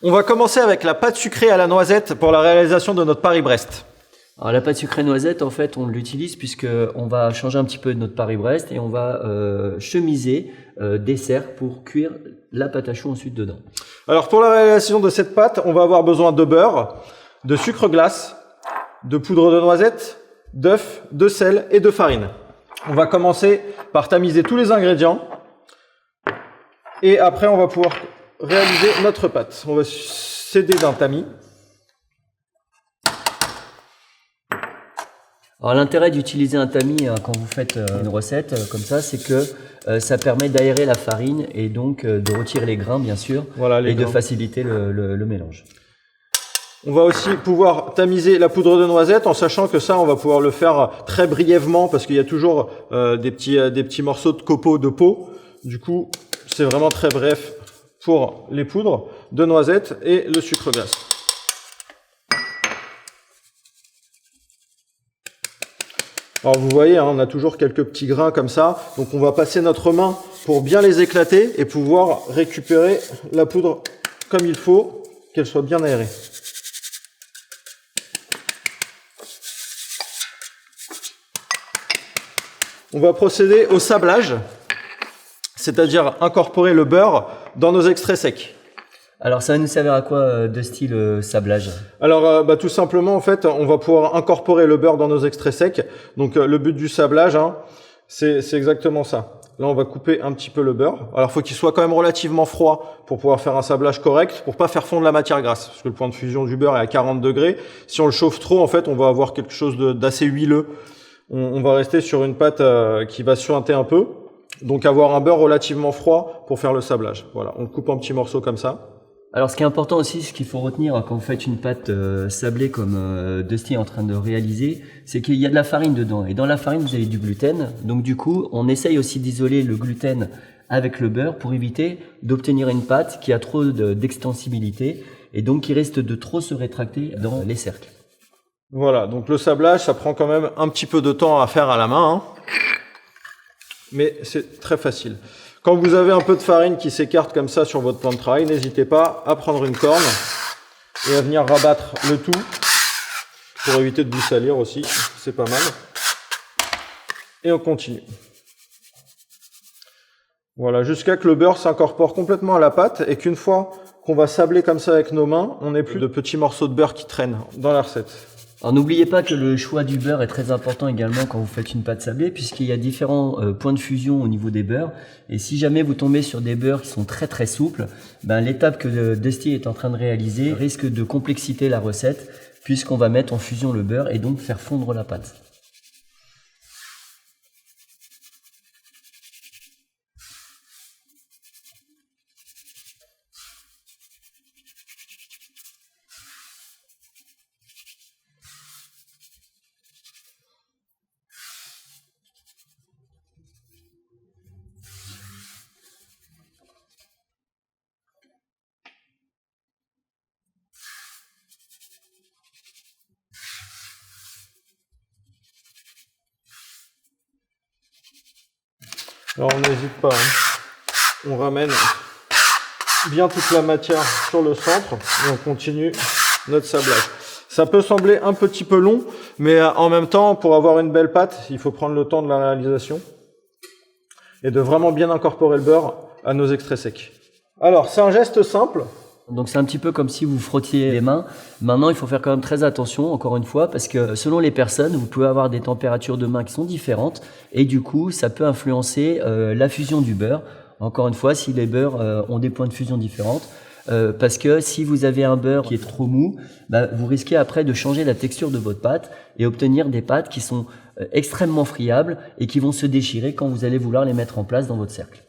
On va commencer avec la pâte sucrée à la noisette pour la réalisation de notre Paris-Brest. Alors la pâte sucrée noisette, en fait, on l'utilise puisque on va changer un petit peu de notre Paris-Brest et on va chemiser dessert pour cuire la pâte à choux ensuite dedans. Alors pour la réalisation de cette pâte, on va avoir besoin de beurre, de sucre glace, de poudre de noisette, d'œuf, de sel et de farine. On va commencer par tamiser tous les ingrédients et après on va pouvoir réaliser notre pâte. On va s'aider d'un tamis. Alors l'intérêt d'utiliser un tamis quand vous faites une recette comme ça, c'est que ça permet d'aérer la farine et donc de retirer les grains bien sûr, de faciliter le mélange. On va aussi pouvoir tamiser la poudre de noisette en sachant que ça on va pouvoir le faire très brièvement parce qu'il y a toujours des petits morceaux de copeaux de peau. Du coup c'est vraiment très bref pour les poudres de noisette et le sucre glace. Alors vous voyez, on a toujours quelques petits grains comme ça, donc on va passer notre main pour bien les éclater et pouvoir récupérer la poudre comme il faut, qu'elle soit bien aérée. On va procéder au sablage, c'est-à-dire incorporer le beurre dans nos extraits secs. Alors ça va nous servir à quoi de style sablage? Alors tout simplement en fait on va pouvoir incorporer le beurre dans nos extraits secs. Donc le but du sablage c'est exactement ça. Là on va couper un petit peu le beurre. Alors il faut qu'il soit quand même relativement froid pour pouvoir faire un sablage correct, pour pas faire fondre la matière grasse. Parce que le point de fusion du beurre est à 40 degrés. Si on le chauffe trop en fait on va avoir quelque chose d'assez huileux. On va rester sur une pâte qui va suinter un peu. Donc avoir un beurre relativement froid pour faire le sablage. Voilà, on le coupe en petits morceaux comme ça. Alors ce qui est important aussi, ce qu'il faut retenir quand vous faites une pâte sablée comme Dusty est en train de réaliser, c'est qu'il y a de la farine dedans. Et dans la farine, vous avez du gluten. Donc du coup, on essaye aussi d'isoler le gluten avec le beurre pour éviter d'obtenir une pâte qui a trop d'extensibilité et donc qui risque de trop se rétracter dans les cercles. Voilà, donc le sablage, ça prend quand même un petit peu de temps à faire à la main, mais c'est très facile. Quand vous avez un peu de farine qui s'écarte comme ça sur votre plan de travail, n'hésitez pas à prendre une corne et à venir rabattre le tout pour éviter de vous salir aussi, c'est pas mal. Et on continue. Voilà, jusqu'à que le beurre s'incorpore complètement à la pâte et qu'une fois qu'on va sabler comme ça avec nos mains, on n'ait plus de petits morceaux de beurre qui traînent dans la recette. Alors n'oubliez pas que le choix du beurre est très important également quand vous faites une pâte sablée puisqu'il y a différents points de fusion au niveau des beurres et si jamais vous tombez sur des beurres qui sont très très souples, l'étape que Dusty est en train de réaliser risque de complexiter la recette puisqu'on va mettre en fusion le beurre et donc faire fondre la pâte. Alors on n'hésite pas, on ramène bien toute la matière sur le centre et on continue notre sablage. Ça peut sembler un petit peu long, mais en même temps, pour avoir une belle pâte, il faut prendre le temps de la réalisation et de vraiment bien incorporer le beurre à nos extraits secs. Alors c'est un geste simple. Donc c'est un petit peu comme si vous frottiez les mains. Maintenant, il faut faire quand même très attention, encore une fois, parce que selon les personnes, vous pouvez avoir des températures de main qui sont différentes et du coup, ça peut influencer la fusion du beurre. Encore une fois, si les beurres ont des points de fusion différentes, parce que si vous avez un beurre qui est trop mou, vous risquez après de changer la texture de votre pâte et obtenir des pâtes qui sont extrêmement friables et qui vont se déchirer quand vous allez vouloir les mettre en place dans votre cercle.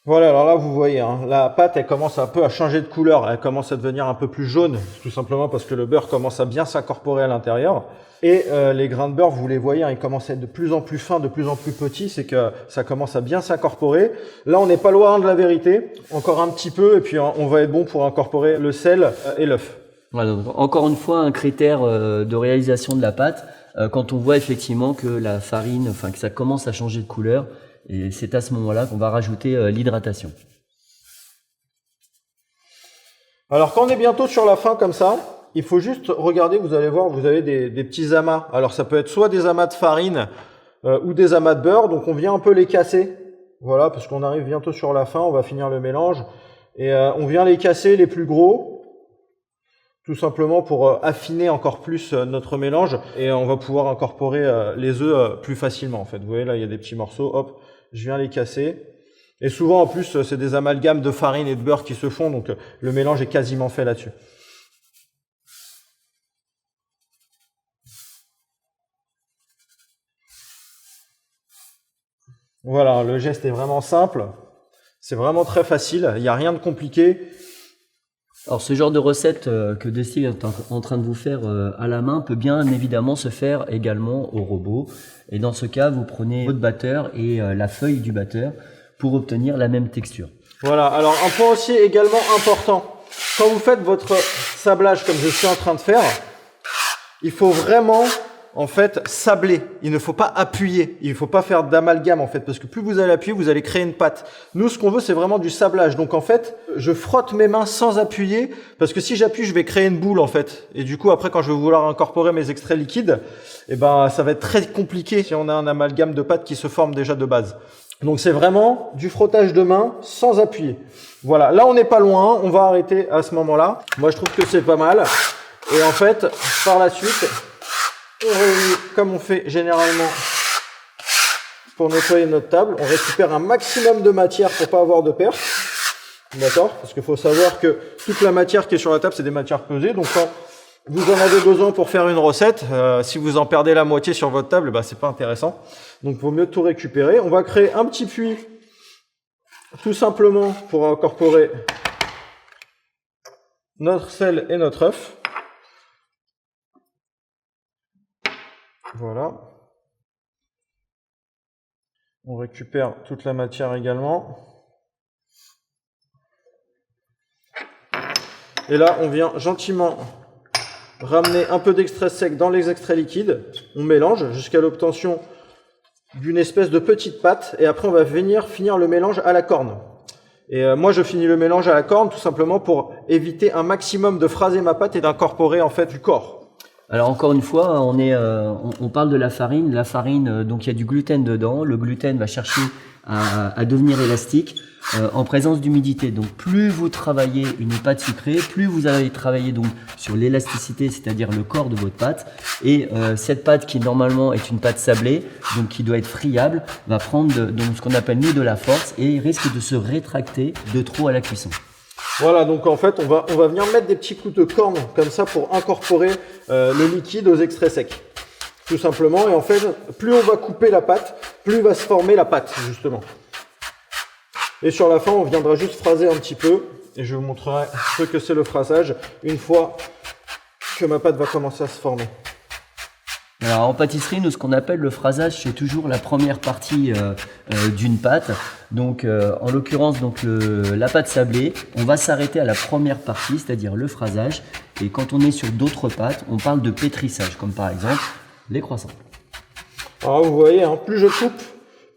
Voilà, alors là vous voyez, la pâte elle commence un peu à changer de couleur, elle commence à devenir un peu plus jaune, tout simplement parce que le beurre commence à bien s'incorporer à l'intérieur. Et les grains de beurre, vous les voyez, ils commencent à être de plus en plus fins, de plus en plus petits, c'est que ça commence à bien s'incorporer. Là on n'est pas loin de la vérité, encore un petit peu, et puis on va être bon pour incorporer le sel et l'œuf. Voilà, donc encore une fois un critère de réalisation de la pâte, quand on voit effectivement que la farine, que ça commence à changer de couleur, et c'est à ce moment-là qu'on va rajouter l'hydratation. Alors quand on est bientôt sur la fin comme ça, il faut juste regarder, vous allez voir, vous avez des petits amas. Alors ça peut être soit des amas de farine ou des amas de beurre, donc on vient un peu les casser. Voilà, parce qu'on arrive bientôt sur la fin, on va finir le mélange. Et on vient les casser les plus gros, tout simplement pour affiner encore plus notre mélange. Et on va pouvoir incorporer les œufs plus facilement en fait. Vous voyez là, il y a des petits morceaux, hop, je viens les casser. Et souvent en plus, c'est des amalgames de farine et de beurre qui se font, donc le mélange est quasiment fait là-dessus. Voilà, le geste est vraiment simple, c'est vraiment très facile, il n'y a rien de compliqué. Alors ce genre de recette que Dusty est en train de vous faire à la main peut bien évidemment se faire également au robot. Et dans ce cas, vous prenez votre batteur et la feuille du batteur pour obtenir la même texture. Voilà, alors un point aussi également important, quand vous faites votre sablage comme je suis en train de faire, il faut vraiment en fait sabler, il ne faut pas appuyer, il ne faut pas faire d'amalgame en fait, parce que plus vous allez appuyer, vous allez créer une pâte. Nous ce qu'on veut c'est vraiment du sablage, donc en fait je frotte mes mains sans appuyer, parce que si j'appuie je vais créer une boule en fait, et du coup après quand je vais vouloir incorporer mes extraits liquides, eh ben ça va être très compliqué si on a un amalgame de pâte qui se forme déjà de base. Donc c'est vraiment du frottage de main sans appuyer. Voilà, là on n'est pas loin, on va arrêter à ce moment-là. Moi je trouve que c'est pas mal. Et en fait, par la suite, on réunit comme on fait généralement pour nettoyer notre table. On récupère un maximum de matière pour pas avoir de perte. D'accord? Parce qu'il faut savoir que toute la matière qui est sur la table, c'est des matières pesées. Donc quand vous en avez besoin pour faire une recette, si vous en perdez la moitié sur votre table, bah, c'est pas intéressant. Donc il vaut mieux tout récupérer. On va créer un petit puits tout simplement pour incorporer notre sel et notre œuf. Voilà. On récupère toute la matière également. Et là, on vient gentiment ramener un peu d'extrait sec dans les extraits liquides. On mélange jusqu'à l'obtention d'une espèce de petite pâte. Et après, on va venir finir le mélange à la corne. Et moi, je finis le mélange à la corne tout simplement pour éviter un maximum de phraser ma pâte et d'incorporer en fait du corps. Alors encore une fois, on parle de la farine. La farine, donc il y a du gluten dedans. Le gluten va chercher à devenir élastique en présence d'humidité. Donc plus vous travaillez une pâte sucrée, plus vous allez travailler donc sur l'élasticité, c'est-à-dire le corps de votre pâte. Et cette pâte qui normalement est une pâte sablée, donc qui doit être friable, va prendre donc ce qu'on appelle nous de la force et risque de se rétracter de trop à la cuisson. Voilà, donc en fait, on va venir mettre des petits coups de corne comme ça pour incorporer le liquide aux extraits secs. Tout simplement. Et en fait, plus on va couper la pâte, plus va se former la pâte, justement. Et sur la fin, on viendra juste phraser un petit peu. Et je vous montrerai ce que c'est le phrasage une fois que ma pâte va commencer à se former. Alors en pâtisserie, nous ce qu'on appelle le phrasage, c'est toujours la première partie d'une pâte. Donc en l'occurrence donc la pâte sablée, on va s'arrêter à la première partie, c'est-à-dire le phrasage. Et quand on est sur d'autres pâtes, on parle de pétrissage, comme par exemple les croissants. Alors vous voyez, hein, plus je coupe,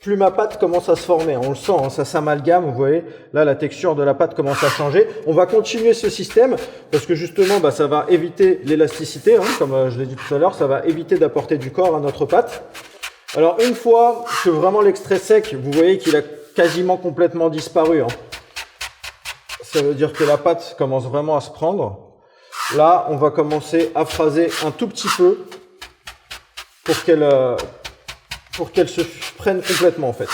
plus ma pâte commence à se former. On le sent, hein, ça s'amalgame, vous voyez. Là, la texture de la pâte commence à changer. On va continuer ce système parce que justement, bah, ça va éviter l'élasticité, hein, comme je l'ai dit tout à l'heure, ça va éviter d'apporter du corps à notre pâte. Alors, une fois que vraiment l'extrait sec, vous voyez qu'il a quasiment complètement disparu. Hein. Ça veut dire que la pâte commence vraiment à se prendre. Là, on va commencer à phraser un tout petit peu pour qu'elle se prenne complètement en fait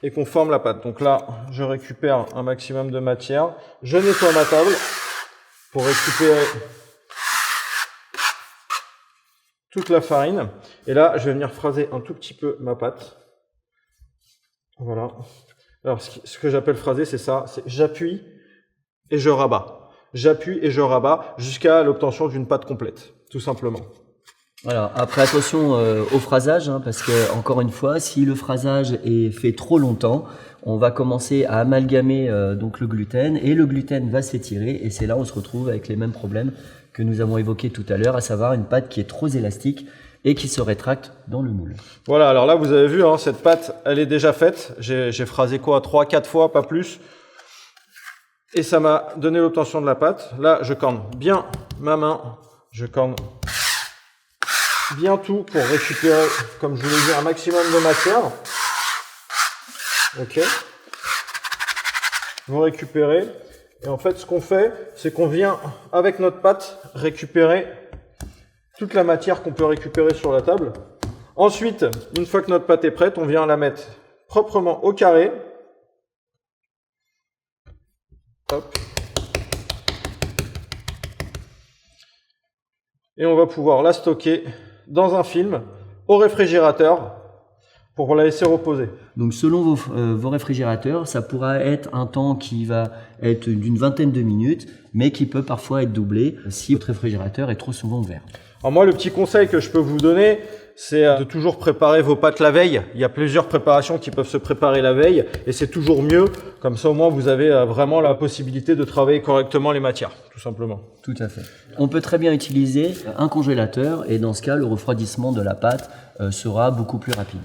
et qu'on forme la pâte. Donc là, je récupère un maximum de matière, je nettoie ma table pour récupérer toute la farine et là, je vais venir phraser un tout petit peu ma pâte. Voilà. Alors, ce que j'appelle phraser, c'est ça, c'est j'appuie et je rabats. J'appuie et je rabats jusqu'à l'obtention d'une pâte complète, tout simplement. Voilà. Après attention au phrasage, hein, parce que encore une fois, si le phrasage est fait trop longtemps, on va commencer à amalgamer donc le gluten et le gluten va s'étirer et c'est là où on se retrouve avec les mêmes problèmes que nous avons évoqués tout à l'heure, à savoir une pâte qui est trop élastique et qui se rétracte dans le moule. Voilà, alors là vous avez vu, hein, cette pâte, elle est déjà faite. J'ai phrasé quoi, 3-4 fois, pas plus. Et ça m'a donné l'obtention de la pâte. Là, je corne bien ma main. Je corne bien tout pour récupérer, comme je vous l'ai dit, un maximum de matière. Ok. Vous récupérez. Et en fait, ce qu'on fait, c'est qu'on vient, avec notre pâte, récupérer toute la matière qu'on peut récupérer sur la table. Ensuite, une fois que notre pâte est prête, on vient la mettre proprement au carré. Hop. Et on va pouvoir la stocker dans un film au réfrigérateur pour la laisser reposer. Donc selon vos réfrigérateurs, ça pourra être un temps qui va être d'une vingtaine de minutes, mais qui peut parfois être doublé si votre réfrigérateur est trop souvent ouvert. Alors moi, le petit conseil que je peux vous donner, c'est de toujours préparer vos pâtes la veille. Il y a plusieurs préparations qui peuvent se préparer la veille et c'est toujours mieux. Comme ça, au moins, vous avez vraiment la possibilité de travailler correctement les matières, tout simplement. Tout à fait. On peut très bien utiliser un congélateur et dans ce cas, le refroidissement de la pâte sera beaucoup plus rapide.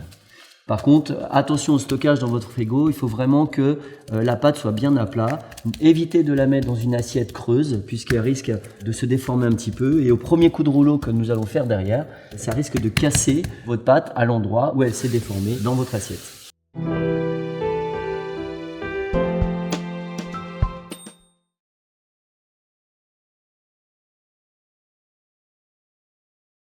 Par contre, attention au stockage dans votre frigo, il faut vraiment que la pâte soit bien à plat. Évitez de la mettre dans une assiette creuse puisqu'elle risque de se déformer un petit peu et au premier coup de rouleau que nous allons faire derrière, ça risque de casser votre pâte à l'endroit où elle s'est déformée dans votre assiette.